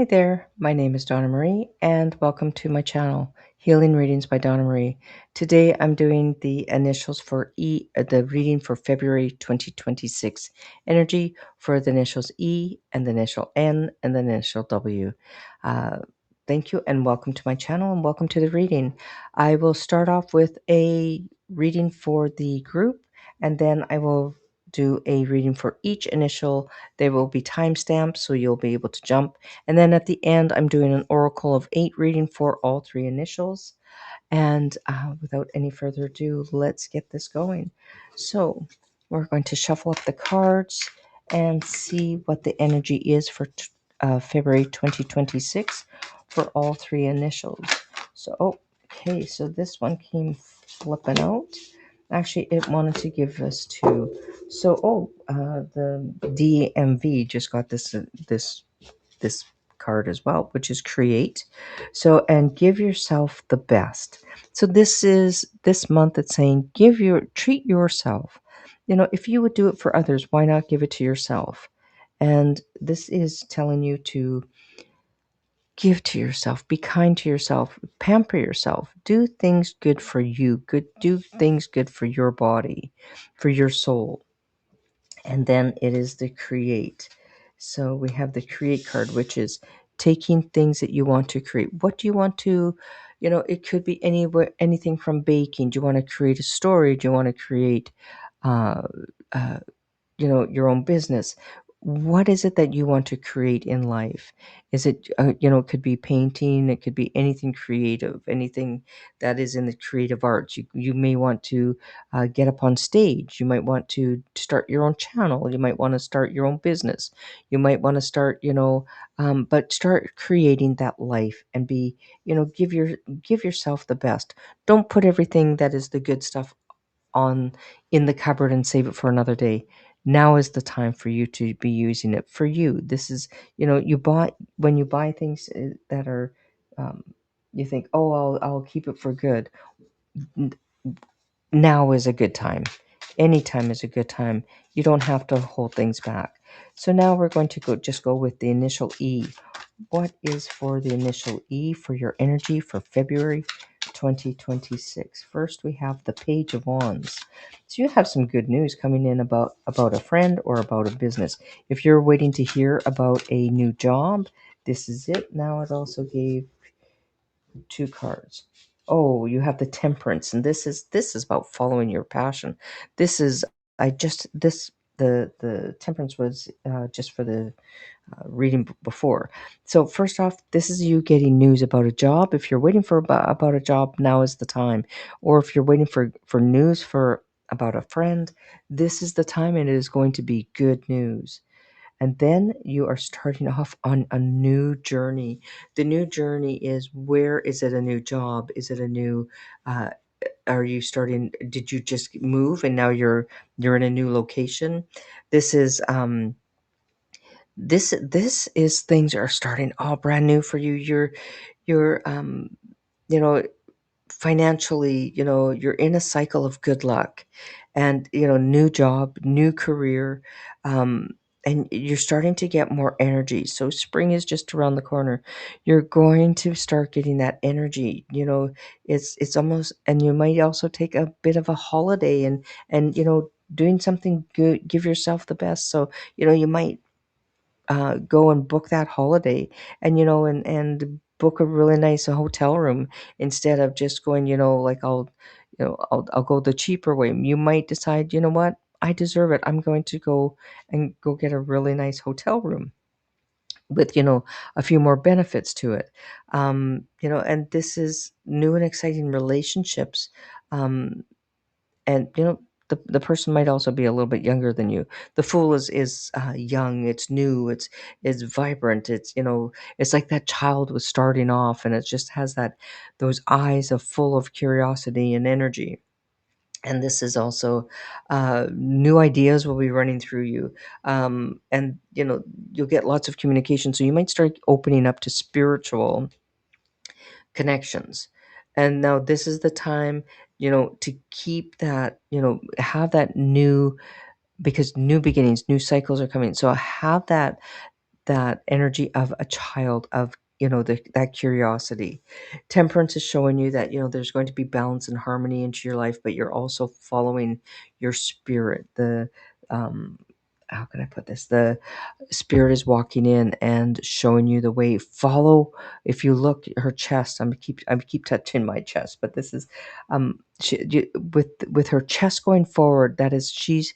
Hi there, my name is Donna Marie, and welcome to my channel, Healing Readings by Donna Marie. Today I'm doing the initials for the reading for February 2026 energy for the initials E and the initial N and the initial W. Uh, Thank you and welcome to my channel and welcome to the reading. I will start off with a reading for the group and then I will do a reading for each initial. There will be timestamps so you'll be able to jump, and then at the end, I'm doing an oracle of 8 reading for all 3 initials. And without any further ado, let's get this going. So we're going to shuffle up the cards and see what the energy is for February 2026 for all 3 initials. So, okay, so this one came flipping out. Actually, it wanted to give us 2. So, the DMV just got this card as well, which is create. So, and give yourself the best. So this month it's saying treat yourself. If you would do it for others, why not give it to yourself? And this is telling you to give to yourself, be kind to yourself, pamper yourself, do things good for you, do things good for your body, for your soul. And then it is the create. So we have the create card, which is taking things that you want to create. What do you want to, it could be anywhere, anything from baking. Do you want to create a story? Do you want to create, uh, uh, your own business? What is it that you want to create in life? Is it, it could be painting, it could be anything creative, anything that is in the creative arts. You may want to get up on stage. You might want to start your own channel. You might want to start your own business. You might want to start, but start creating that life and be, give yourself the best. Don't put everything that is the good stuff on in the cupboard and save it for another day. Now is the time for you to be using it for you. This is, when you buy things that are, um, you think, oh, I'll keep it for good. N- Now is a good time. Anytime is a good time. You don't have to hold things back. So now we're going to go with the initial E. What is for the initial E for your energy for February 2026? First, we have the Page of Wands. So you have some good news coming in about a friend or about a business. If you're waiting to hear about a new job, this is it. Now it also gave 2 cards. Oh, you have the Temperance, and this is about following your passion. This is I just this the Temperance was just for the reading before. So first off, this is you getting news about a job. If you're waiting for about a job, now is the time. Or if you're waiting for news for about a friend, this is the time, and it is going to be good news. And then you are starting off on a new journey. The new journey is, where is it a new job? Is it a new uh, are you starting, did you just move and now you're in a new location? This is this is things are starting all brand new for you. You're you know financially, you're in a cycle of good luck and, new job, new career, and you're starting to get more energy. So spring is just around the corner. You're going to start getting that energy. It's almost, and you might also take a bit of a holiday and doing something good, give yourself the best. So, you might go and book that holiday and and book a really nice hotel room instead of just going, like I'll go the cheaper way. You might decide, you know what, I deserve it, I'm going to go get a really nice hotel room with a few more benefits to it. And this is new and exciting relationships. um and the person might also be a little bit younger than you. The Fool is young, it's new, it's vibrant, it's like that child was starting off, and it just has those eyes of full of curiosity and energy. And this is also new ideas will be running through you, and you'll get lots of communication, so you might start opening up to spiritual connections. And now this is the time, to keep that, have that new, because new beginnings, new cycles are coming. So have that that energy of a child, of that curiosity. Temperance is showing you that there's going to be balance and harmony into your life, but you're also following your spirit. The how can I put this? The spirit is walking in and showing you the way. Follow. If you look at her chest, I keep touching my chest, but this is with her chest going forward. That is, she's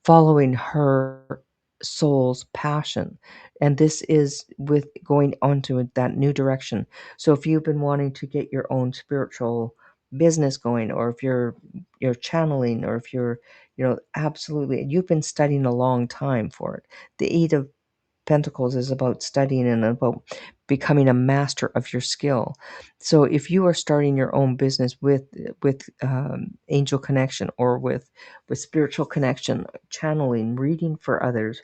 following her soul's passion, and this is with going onto that new direction. So if you've been wanting to get your own spiritual business going, or if you're channeling, or if you're absolutely, you've been studying a long time for it. The Eight of Pentacles is about studying and about becoming a master of your skill. So if you are starting your own business with angel connection, or with spiritual connection, channeling, reading for others,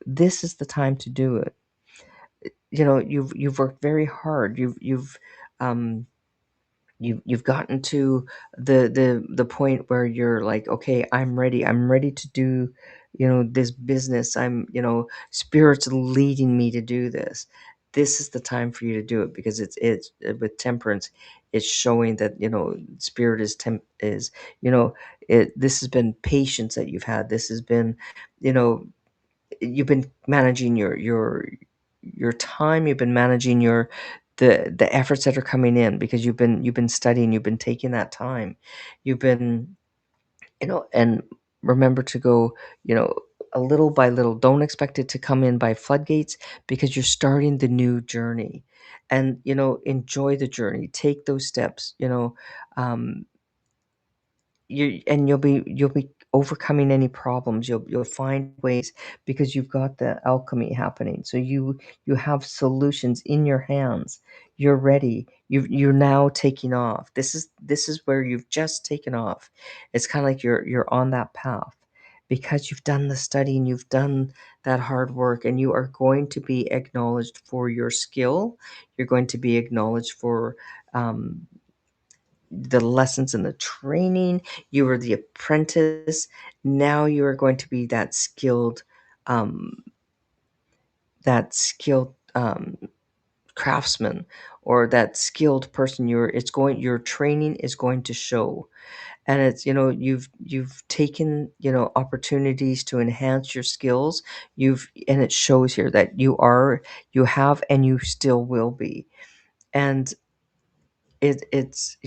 this is the time to do it. You've worked very hard. Um, you've gotten to the point where you're like, okay, I'm ready to do this business. Spirit's leading me to do this. This is the time for you to do it, because it's with temperance, it's showing that spirit is this has been patience that you've had. This has been you know you've been managing your time. You've been managing the efforts that are coming in, because you've been studying. You've been taking that time. You've been and remember to go a little by little. Don't expect it to come in by floodgates, because you're starting the new journey. And enjoy the journey. Take those steps. um, you'll be overcoming any problems. You'll find ways, because you've got the alchemy happening. So you have solutions in your hands. You're ready. You're now taking off. This is where you've just taken off. It's kind of like you're on that path, because you've done the studying, you've done that hard work, and you are going to be acknowledged for your skill. You're going to be acknowledged for um, the lessons and the training. You were the apprentice. Now you are going to be um, that skilled craftsman, or that skilled person. Your training is going to show. And it's you've taken opportunities to enhance your skills. And it shows here that you have, and you still will be. And it's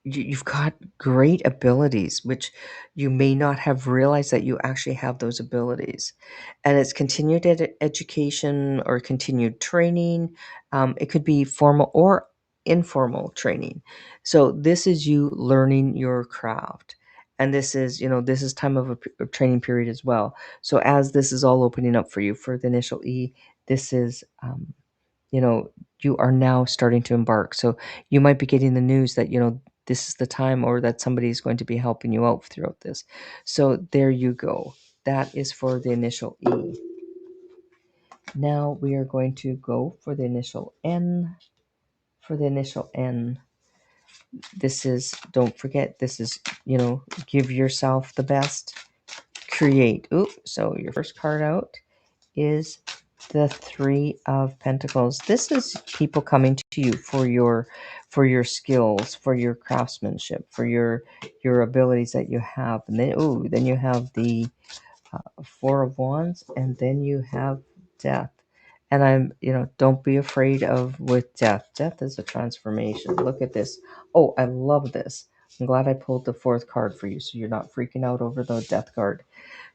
you've got great abilities, which you may not have realized that you actually have those abilities. And it's continued education, or continued training. It could be formal or informal training. So this is you learning your craft. And this is time of a training period as well. So as this is all opening up for you for the initial E, this is you know, you are now starting to embark. So you might be getting the news that, this is the time, or that somebody is going to be helping you out throughout this. So there you go. That is for the initial E. Now we are going to go for the initial N. For the initial N, don't forget, this is, give yourself the best, create. Ooh, so your first card out is the Three of Pentacles. This is people coming to you for your skills, for your craftsmanship, for your abilities that you have. And then you have the Four of Wands, and then you have Death. And don't be afraid of with death. Death is a transformation. Look at this. Oh, I love this. I'm glad I pulled the fourth card for you, so you're not freaking out over the death card.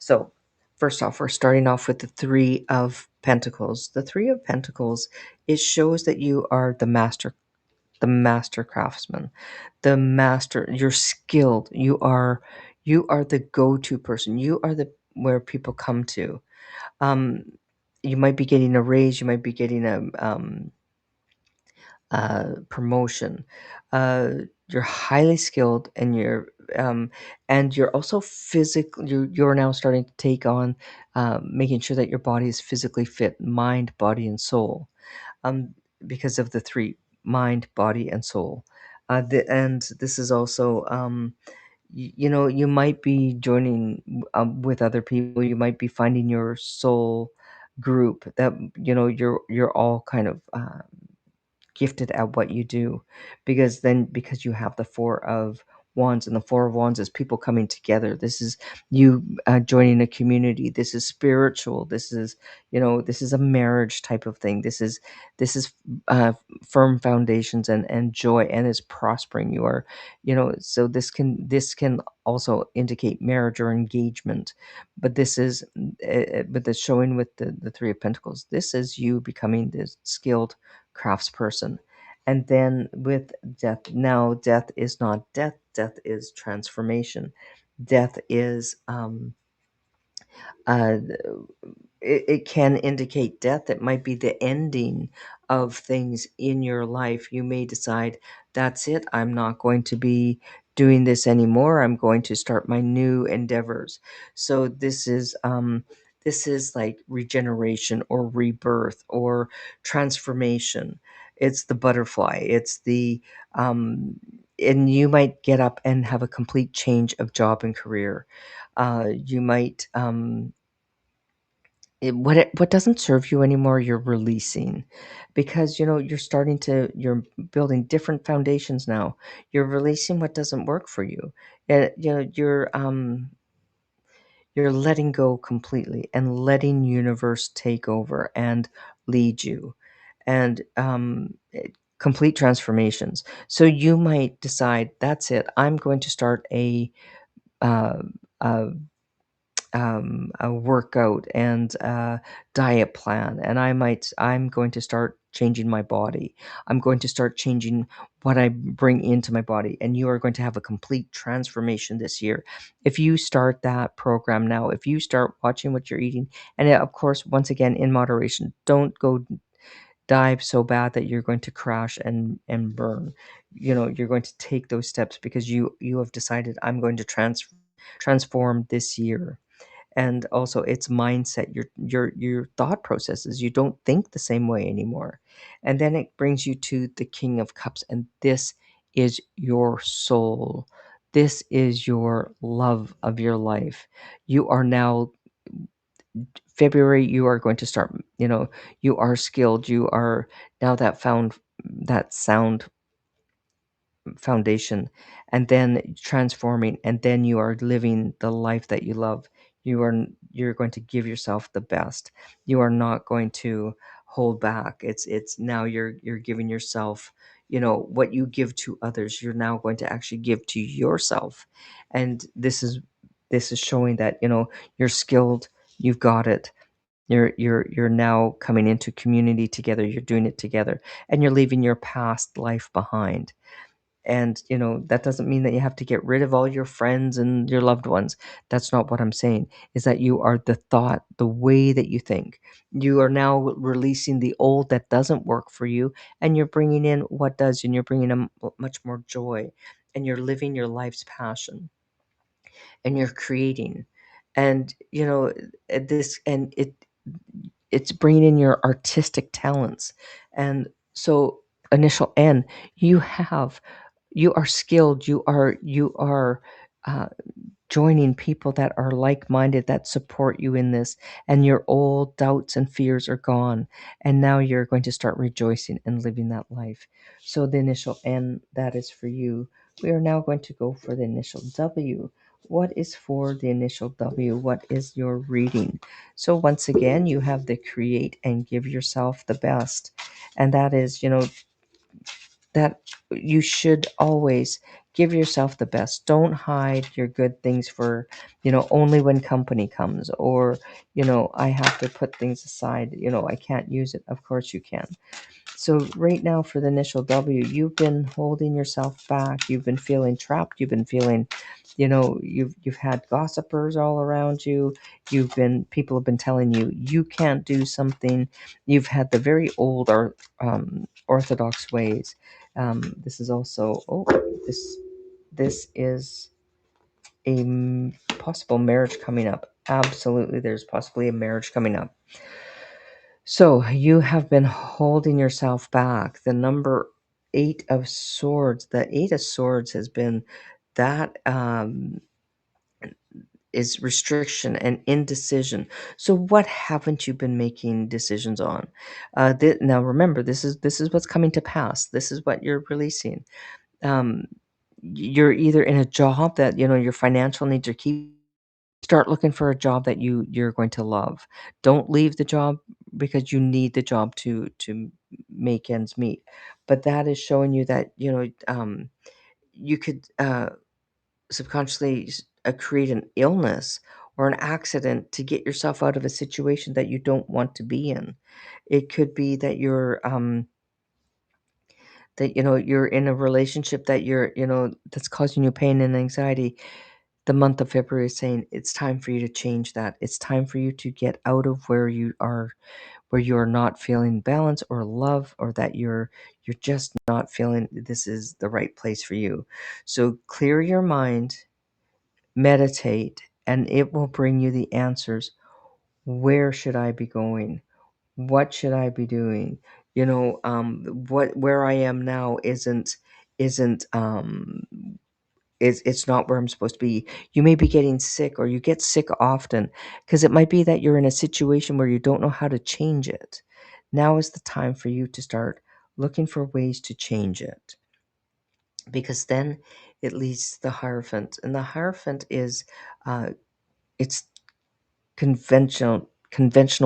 So, first off, we're starting off with the Three of Pentacles. The Three of Pentacles, it shows that you are the master craftsman, the master. You're skilled. You are the go-to person. You are the where people come to. Um, you might be getting a raise. You might be getting a promotion. Uh, you're highly skilled, and you're also physical. You're now starting to take on making sure that your body is physically fit, mind, body, and soul. Um, because of the three: mind, body, and soul. And this is also you might be joining with other people. You might be finding your soul group that you're all kind of gifted at what you do, because you have the four of wands, and the four of wands is people coming together. This is you joining a community. This is spiritual. This is, this is a marriage type of thing. This is uh, firm foundations and joy, and is prospering. You are, so this can also indicate marriage or engagement. But this is but the showing with the three of pentacles, this is you becoming this skilled craftsperson. And then with death, now death is not death, death is transformation. Death is uh, it can indicate death. It might be the ending of things in your life. You may decide, that's it, I'm not going to be doing this anymore. I'm going to start my new endeavors. So this is like regeneration or rebirth or transformation. It's the butterfly. It's the and you might get up and have a complete change of job and career. You might what doesn't serve you anymore, you're releasing, because you're building different foundations now. You're releasing what doesn't work for you. And you're letting go completely and letting universe take over and lead you. And complete transformations. So you might decide, that's it, I'm going to start uh, a a workout and a diet plan, and I'm going to start changing my body. I'm going to start changing what I bring into my body, and you are going to have a complete transformation this year if you start that program now. If you start watching what you're eating, and of course, once again, in moderation. Don't go dive so bad that you're going to crash and burn. You're going to take those steps because you have decided, I'm going to transform this year. And also it's mindset, your thought processes. You don't think the same way anymore. And then it brings you to the King of Cups, and this is your soul. This is your love of your life. You are now, February, you are going to start, you are skilled. You are now that sound foundation, and then transforming, and then you are living the life that you love. You're going to give yourself the best. You are not going to hold back. It's now you're giving yourself, what you give to others, you're now going to actually give to yourself. And this is showing that, you're skilled. You've got it. You're now coming into community together. You're doing it together, and you're leaving your past life behind. And, that doesn't mean that you have to get rid of all your friends and your loved ones. That's not what I'm saying, is that you are the thought, the way that you think. You are now releasing the old that doesn't work for you, and you're bringing in what does, and you're bringing in much more joy, and you're living your life's passion, and you're creating. And, this, and it's bringing in your artistic talents. And so, initial N, you have you are skilled. You are uh, joining people that are like-minded, that support you in this, and your old doubts and fears are gone, and now you're going to start rejoicing and living that life. So the initial N, that is for you. We are now going to go for the initial W. What is for the initial W? What is your reading? So once again, you have the create and give yourself the best, and that is, that you should always give yourself the best. Don't hide your good things for, only when company comes, or, I have to put things aside, I can't use it. Of course you can. So right now for the initial W, you've been holding yourself back. You've been feeling trapped. You've been feeling, you've had gossipers all around you. People have been telling you you can't do something. You've had the very old or orthodox ways. This is also, this is a possible marriage coming up. Absolutely, there's possibly a marriage coming up. So you have been holding yourself back. The number eight of swords, the eight of swords has been that is restriction and indecision. So what haven't you been making decisions on? Now remember, this is what's coming to pass. This is what you're releasing. Um, you're either in a job that your financial needs are keep. Start looking for a job that you're going to love. Don't leave the job because you need the job to make ends meet. But that is showing you that you could subconsciously create an illness or an accident to get yourself out of a situation that you don't want to be in. It could be that you're in a relationship that that's causing you pain and anxiety. The month of February is saying it's time for you to change that. It's time for you to get out of where you are not feeling balance or love, or that you're just not feeling this is the right place for you. So clear your mind, meditate, and it will bring you the answers. Where should I be going? What should I be doing? What where I am now isn't it's not where I'm supposed to be. You may be getting sick, or you get sick often, because it might be that you're in a situation where you don't know how to change it. Now is the time for you to start looking for ways to change it, because then it leads to the Hierophant, and the Hierophant is uh, it's conventional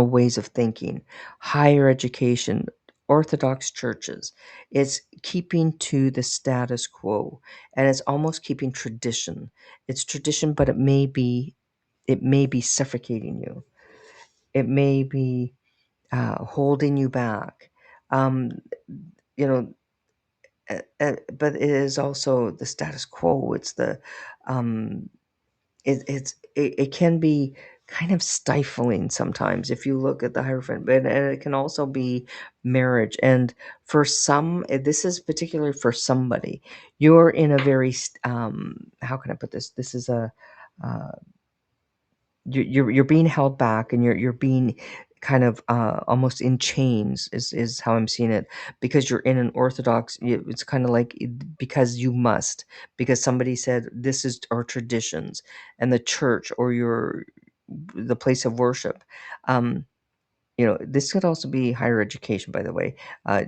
ways of thinking, higher education, orthodox churches. It's keeping to the status quo, and it's almost keeping tradition. It's tradition, but it may be suffocating you. It may be holding you back. Um, you know, but it is also the status quo. It's the um, it can be kind of stifling sometimes if you look at the Hierophant, but and it can also be marriage. And for some, this is particularly for somebody. You're in a very how can I put this? This is a uh, you're being held back, and you're being kind of almost in chains is how I'm seeing it, because you're in an orthodox. It's kind of like because you must, because somebody said this is our traditions, and the church or the place of worship. um this could also be higher education, by the way.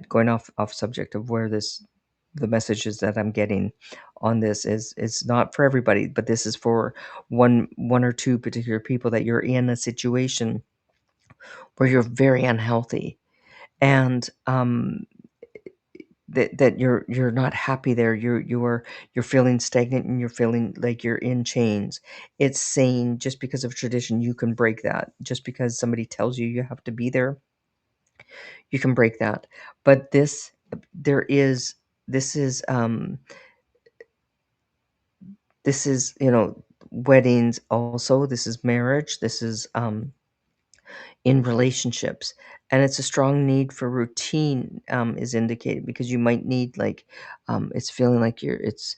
Going off subject of where this the messages that I'm getting on this is not for everybody, but this is for one or two particular people, that you're in a situation where you're very unhealthy, and that you're not happy there. You're feeling stagnant, and you're feeling like you're in chains. It's saying just because of tradition you can break that. Just because somebody tells you you have to be there, you can break that. But there is this is this is weddings also. This is marriage. This is in relationships, and it's a strong need for routine is indicated, because you might need, like, it's feeling like it's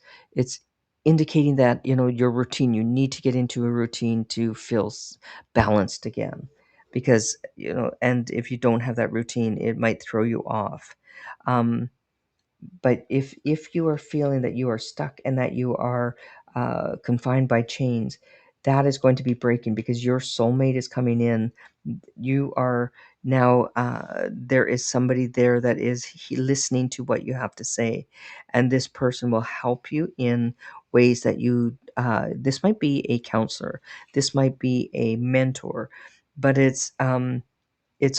indicating that your routine, you need to get into a routine to feel balanced again, because and if you don't have that routine, it might throw you off. um, but if you are feeling that you are stuck, and that you are confined by chains, that is going to be breaking, because your soulmate is coming in. You are now there is somebody there that is listening to what you have to say, and this person will help you in ways that you this might be a counselor, this might be a mentor, but it's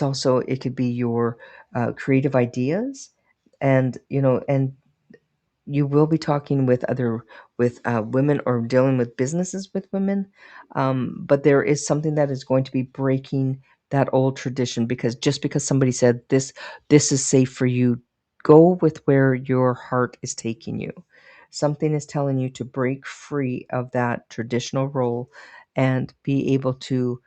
also, it could be your creative ideas. And you will be talking with women, or dealing with businesses with women. But there is something that is going to be breaking that old tradition, because just because somebody said this is safe for you, go with where your heart is taking you. Something is telling you to break free of that traditional role, and be able to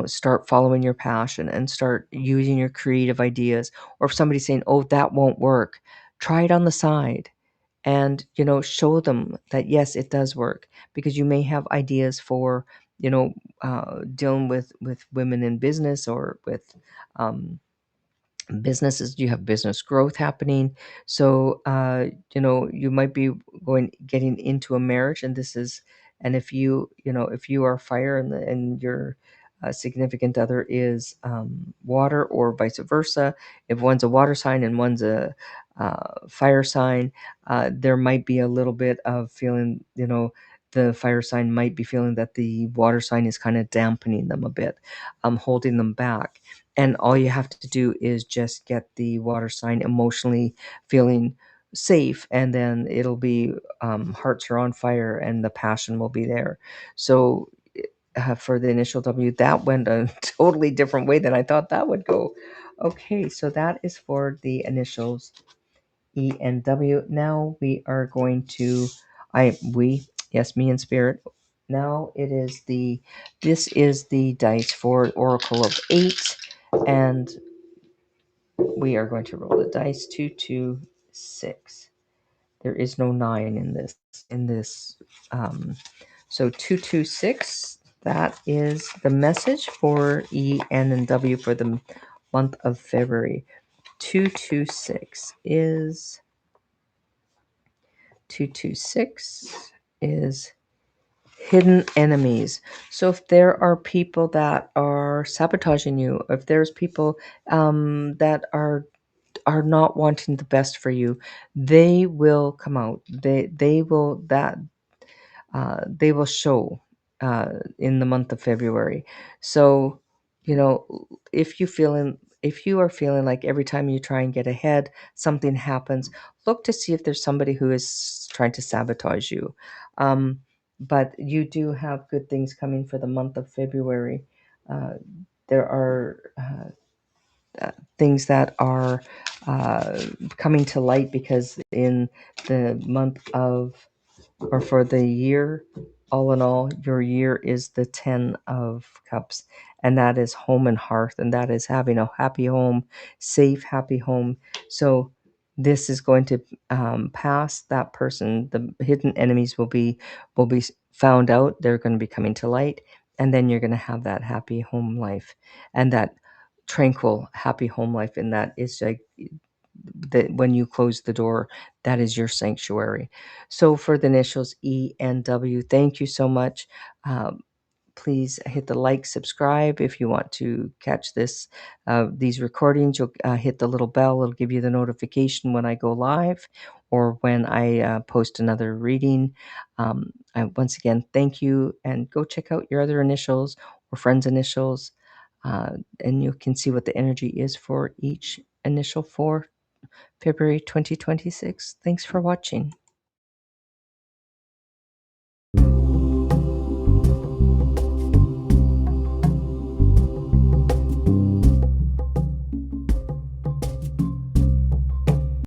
start following your passion, and start using your creative ideas. Or if somebody's saying, oh, that won't work, try it on the side, and show them that yes, it does work, because you may have ideas for dealing with women in business, or with um, businesses. You have business growth happening. So you might be getting into a marriage, and this is And if if you are fire and your significant other is water, or vice versa, if one's a water sign and one's a fire sign, there might be a little bit of feeling, the fire sign might be feeling that the water sign is kind of dampening them a bit, holding them back. And all you have to do is just get the water sign emotionally feeling safe, and then it'll be hearts are on fire and the passion will be there. So for the initial W, that went a totally different way than I thought that would go. Okay, so that is for the initials E and W. Now we are going to, yes, me and Spirit. Now this is the dice for Oracle of 8, and we are going to roll the dice. 2, 2, 6. There is no 9 in this. Um, so 2, 2, 6. That is the message for E, N, and W for the month of February. 2, 2, 6 is hidden enemies. So if there are people that are sabotaging you, if there's people that are not wanting the best for you, they will come out. They will show in the month of February. So, if you are feeling like every time you try and get ahead, something happens, look to see if there's somebody who is trying to sabotage you. But you do have good things coming for the month of February. Uh, there are things that are coming to light, because in the month of, or for the year, all in all, your year is the 10 of Cups, and that is home and hearth, and that is having a happy home, safe, happy home. So this is going to pass. That person, the hidden enemies will be found out. They're going to be coming to light, and then you're going to have that happy home life, and that tranquil, happy home life, and that is like that when you close the door, that is your sanctuary. So for the initials E and W, thank you so much. Um, Please hit the like, subscribe if you want to catch these recordings. You'll hit the little bell. It'll give you the notification when I go live or when I post another reading. Once again, thank you, and go check out your other initials or friends' initials, and you can see what the energy is for each initial for February 2026. Thanks for watching.